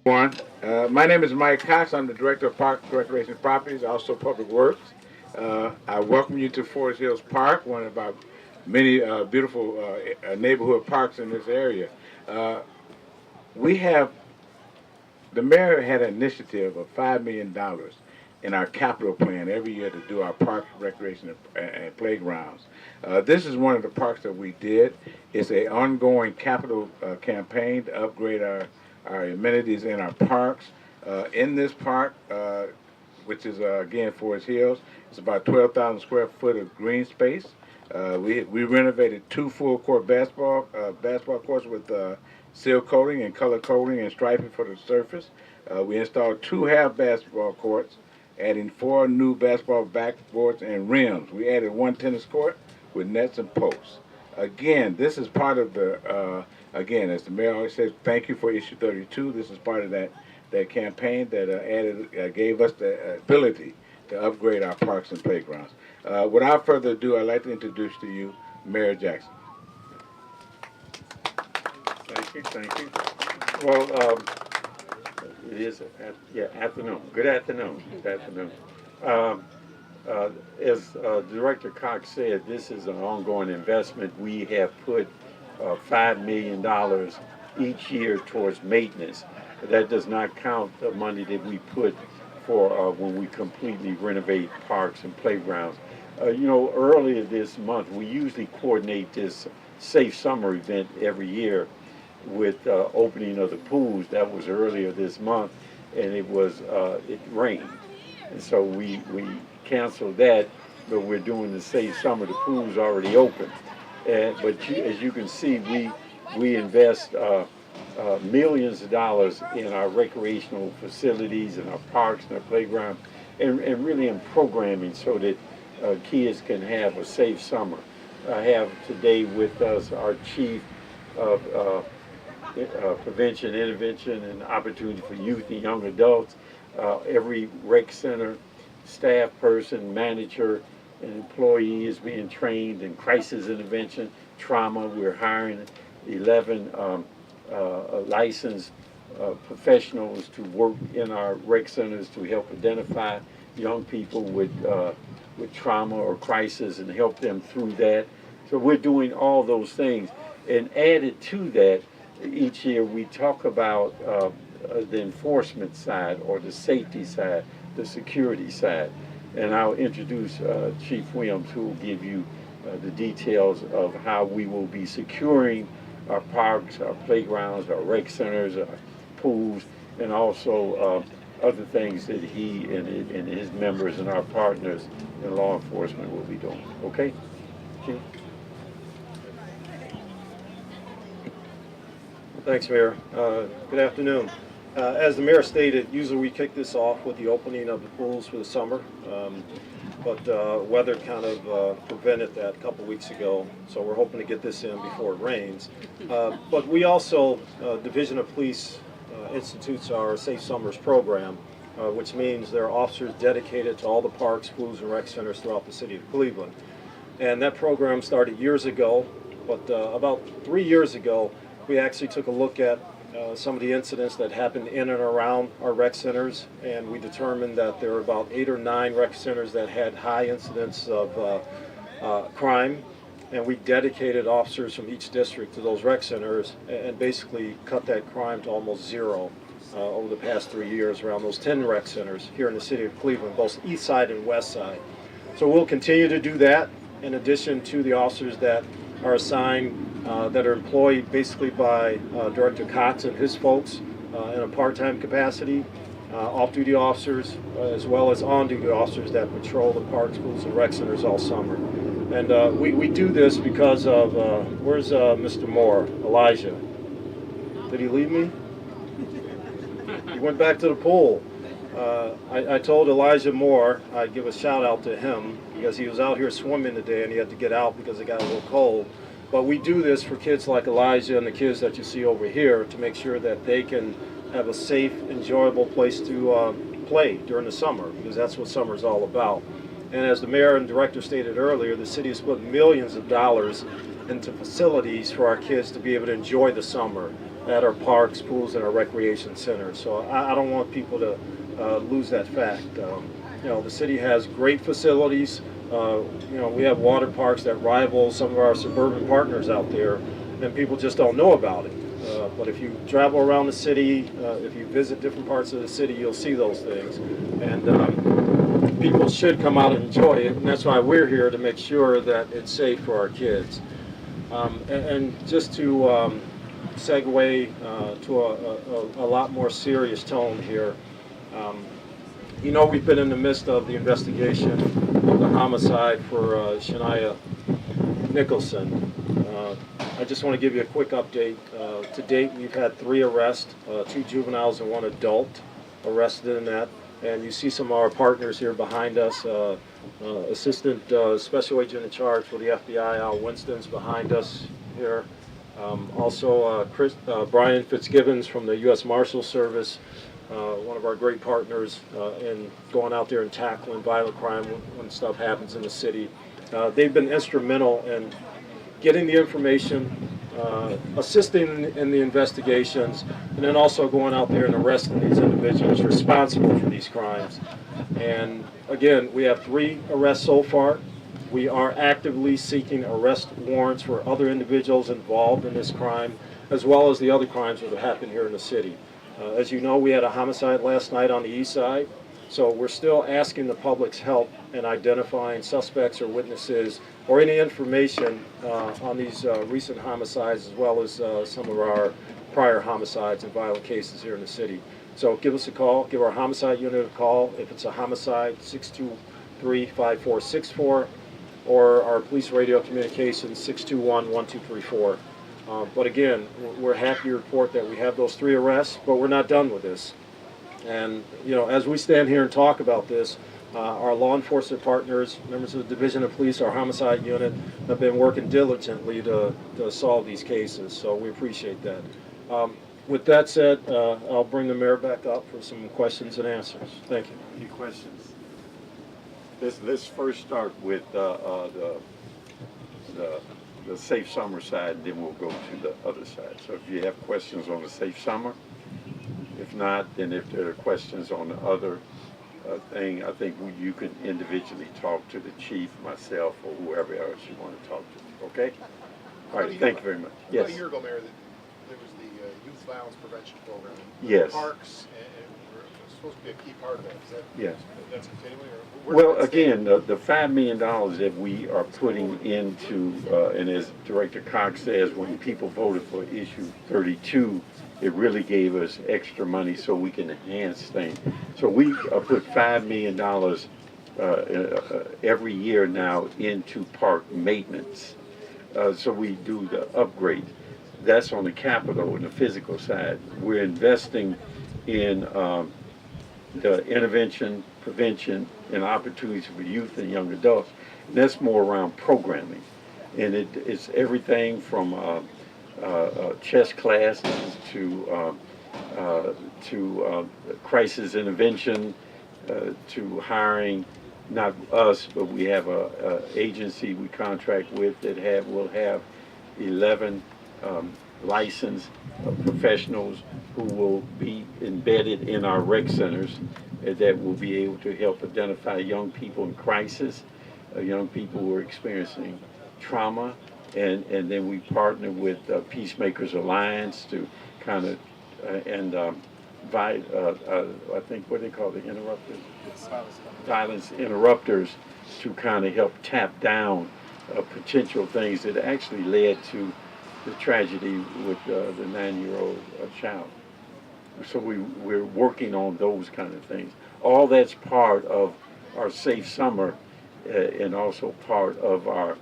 One, my name is Mike Cox. I'm the Director of Parks, Recreation Properties, also Public Works. I welcome you to Forest Hills Park, one of our many beautiful neighborhood parks in this area. Uh, we have, the mayor had an initiative of $5 million in our capital plan every year to do our parks, recreation, and playgrounds. This is one of the parks that we did. It's an ongoing capital campaign to upgrade our amenities in our parks. In this park, which is again Forest Hills, it's about 12,000 square foot of green space. We renovated two full court basketball courts with seal coating and color coating and striping for the surface. We installed two half basketball courts, adding four new basketball backboards and rims. We added one tennis court with nets and posts. Again, this is part of again, as the mayor always says, thank you for issue 32. This is part of that campaign that gave us the ability to upgrade our parks and playgrounds. Without further ado, I'd like to introduce to you Mayor Jackson. Thank you, thank you. Well, it is, afternoon. Good afternoon. Good afternoon. Um, as Director Cox said, this is an ongoing investment. We have put $5 million each year towards maintenance. That does not count the money that we put for when we completely renovate parks and playgrounds. Earlier this month, we usually coordinate this Safe Summer event every year with opening of the pools. That was earlier this month, and it rained, and so we canceled that. But we're doing the Safe Summer. The pool's already open, as you can see, we invest millions of dollars in our recreational facilities and our parks and our playground, and really in programming so that kids can have a safe summer. I have today with us our chief of prevention, intervention, and opportunity for youth and young adults. Every rec center staff person, manager, and employee is being trained in crisis intervention, trauma. We're hiring 11 licensed professionals to work in our rec centers to help identify young people with trauma or crisis and help them through that. So we're doing all those things. And added to that, each year we talk about the enforcement side or the safety side, the security side. And I'll introduce Chief Williams, who will give you the details of how we will be securing our parks, our playgrounds, our rec centers, our pools, and also other things that he and his members and our partners in law enforcement will be doing. Okay? Chief? Thanks, Mayor. Good afternoon. As the mayor stated, usually we kick this off with the opening of the pools for the summer, but weather kind of prevented that a couple weeks ago, so we're hoping to get this in before it rains. But we also, Division of Police institutes our Safe Summers program, which means there are officers dedicated to all the parks, pools, and rec centers throughout the city of Cleveland. And that program started years ago, but about 3 years ago, we actually took a look at some of the incidents that happened in and around our rec centers, and we determined that there were about 8 or 9 rec centers that had high incidents of crime, and we dedicated officers from each district to those rec centers and basically cut that crime to almost zero over the past 3 years around those 10 rec centers here in the city of Cleveland, both east side and west side. So we'll continue to do that in addition to the officers that are assigned that are employed basically by Director Cox and his folks in a part-time capacity, off-duty officers, as well as on-duty officers that patrol the parks, schools, and rec centers all summer. And we do this because of, where's Mr. Moore, Elijah? Did he leave me? He went back to the pool. I told Elijah Moore I'd give a shout out to him because he was out here swimming today and he had to get out because it got a little cold. But we do this for kids like Elijah and the kids that you see over here to make sure that they can have a safe, enjoyable place to play during the summer, because that's what summer is all about. And as the mayor and director stated earlier, the city has put millions of dollars into facilities for our kids to be able to enjoy the summer. at our parks, pools, and our recreation centers. So I don't want people to lose that fact. The city has great facilities. We have water parks that rival some of our suburban partners out there, and people just don't know about it. But if you travel around the city, if you visit different parts of the city, you'll see those things. And people should come out and enjoy it, and that's why we're here, to make sure that it's safe for our kids. And just to segue to a lot more serious tone here, we've been in the midst of the investigation of the homicide for Shania Nicholson. I just want to give you a quick update. To date, we've had 3 arrests, 2 juveniles and 1 adult arrested in that. And you see some of our partners here behind us. Assistant Special Agent in Charge for the FBI, Al Winston's behind us here. Also, Brian Fitzgibbons from the U.S. Marshal Service, one of our great partners in going out there and tackling violent crime when stuff happens in the city. They've been instrumental in getting the information, assisting in the investigations, and then also going out there and arresting these individuals responsible for these crimes. And again, we have 3 arrests so far. We are actively seeking arrest warrants for other individuals involved in this crime, as well as the other crimes that have happened here in the city. As you know, we had a homicide last night on the east side, so we're still asking the public's help in identifying suspects or witnesses or any information on these recent homicides, as well as some of our prior homicides and violent cases here in the city. So give us a call, give our homicide unit a call. If it's a homicide, 623-5464, or our police radio communications, 621-1234. But again, we're happy to report that we have those 3 arrests, but we're not done with this. And, as we stand here and talk about this, our law enforcement partners, members of the Division of Police, our homicide unit, have been working diligently to solve these cases, so we appreciate that. With that said, I'll bring the mayor back up for some questions and answers. Thank you. Any questions? Let's first start with the Safe Summer side, and then we'll go to the other side. So if you have questions on the Safe Summer, if not, then if there are questions on the other thing, I think you can individually talk to the chief, myself, or whoever else you want to talk to. Okay? All right, thank you very much. Yes. About a year ago, Mayor, there was the Youth Violence Prevention Program. Yes. Parks, and it's supposed to be a key part of that. Is that Yes. That's continuing? Or Well, again, the $5 million that we are putting into, and as Director Cox says, when people voted for issue 32, it really gave us extra money so we can enhance things. So we put $5 million every year now into park maintenance. So we do the upgrade. That's on the capital and the physical side. We're investing in the intervention, prevention, and opportunities for youth and young adults. And that's more around programming. And it's everything from chess classes to crisis intervention, to hiring, not us, but we have a agency we contract with that will have 11 licensed professionals who will be embedded in our rec centers that will be able to help identify young people in crisis, young people who are experiencing trauma, and then we partner with Peacemakers Alliance to kind of, I think what they call the interrupters? Violence interrupters, to kind of help tap down potential things that actually led to the tragedy with the 9-year-old child. So we're working on those kind of things. All that's part of our Safe Summer and also part of our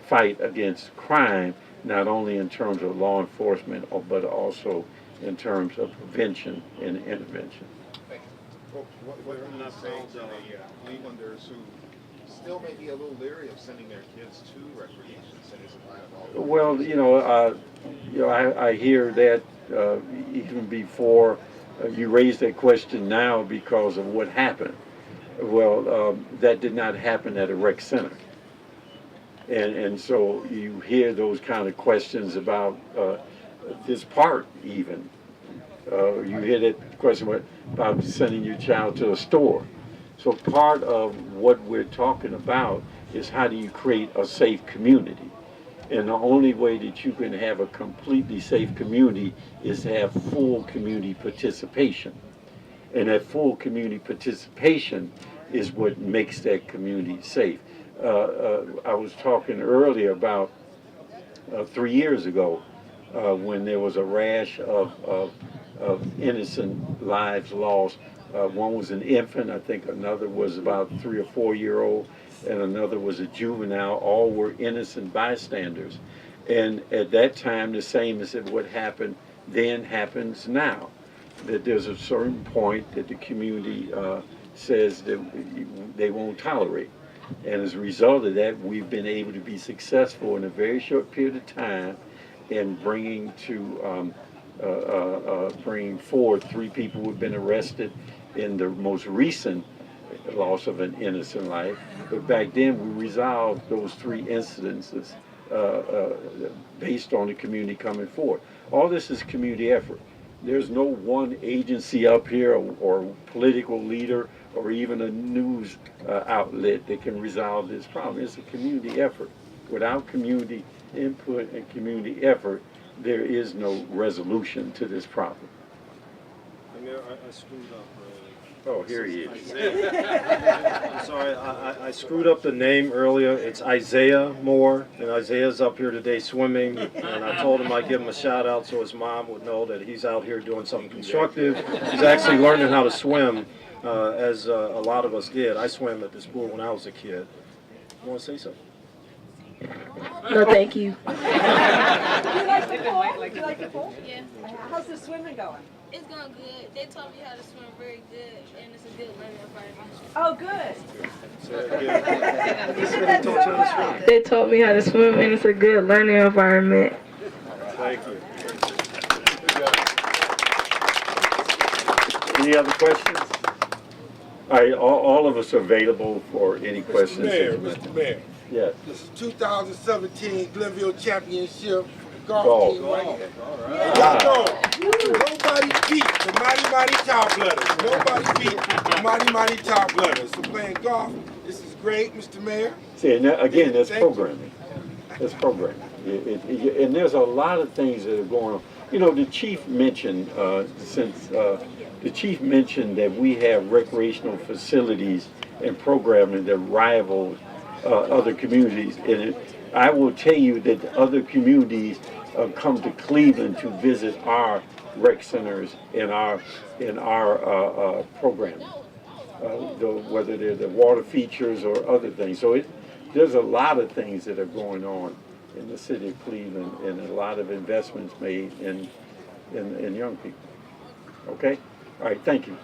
fight against crime, not only in terms of law enforcement, but also in terms of prevention and intervention. Thank you. What are you saying to the Clevelanders who still may be a little leery of sending their kids to recreation centers and volleyball? Well, I hear that even before you raised that question now because of what happened. Well, that did not happen at a rec center. And so you hear those kind of questions about this park even. You hear that question about sending your child to a store. So part of what we're talking about is how do you create a safe community? And the only way that you can have a completely safe community is to have full community participation. And that full community participation is what makes that community safe. I was talking earlier about 3 years ago when there was a rash of innocent lives lost. One was an infant, I think another was about 3 or 4 year old, and another was a juvenile. All were innocent bystanders. And at that time, the same as what happened then happens now. That there's a certain point that the community says that they won't tolerate. And as a result of that, we've been able to be successful in a very short period of time in bringing forward 3 people who've been arrested in the most recent loss of an innocent life. But back then, we resolved those 3 incidences based on the community coming forward. All this is community effort. There's no one agency up here or political leader or even a news outlet that can resolve this problem. It's a community effort. Without community input and community effort, there is no resolution to this problem. Mayor, I screwed up. Oh, here he is. Sorry, I screwed up the name earlier. It's Isaiah Moore, and Isaiah's up here today swimming, and I told him I'd give him a shout out so his mom would know that he's out here doing something constructive. He's actually learning how to swim, as a lot of us did. I swam at this pool when I was a kid. You want to say something? No, thank you. You like the pool? You like the pool? Yeah, How's the swimming going? it's going good. They taught me how to swim very good, and it's a good learning environment. Oh, good. You said he taught you how to swim. They taught me how to swim, and it's a good learning environment. Thank you. Any other questions? All right, all of us are available for any questions. Mr. Mayor, Yes. this is 2017 Glenville Championship golf Golf. team right here. Y'all know, nobody beat the Mighty Top Blooders. Nobody beat the Mighty Top Blooders. So playing golf, this is great, Mr. Mayor. See, and again, that's Thank you. programming. That's programming. And there's a lot of things that are going on. You know, the chief mentioned, the chief mentioned that we have recreational facilities and programming that rival other communities. And I will tell you that the other communities come to Cleveland to visit our rec centers in our program, whether they're the water features or other things. So there's a lot of things that are going on in the city of Cleveland, and a lot of investments made in young people. Okay? All right, thank you.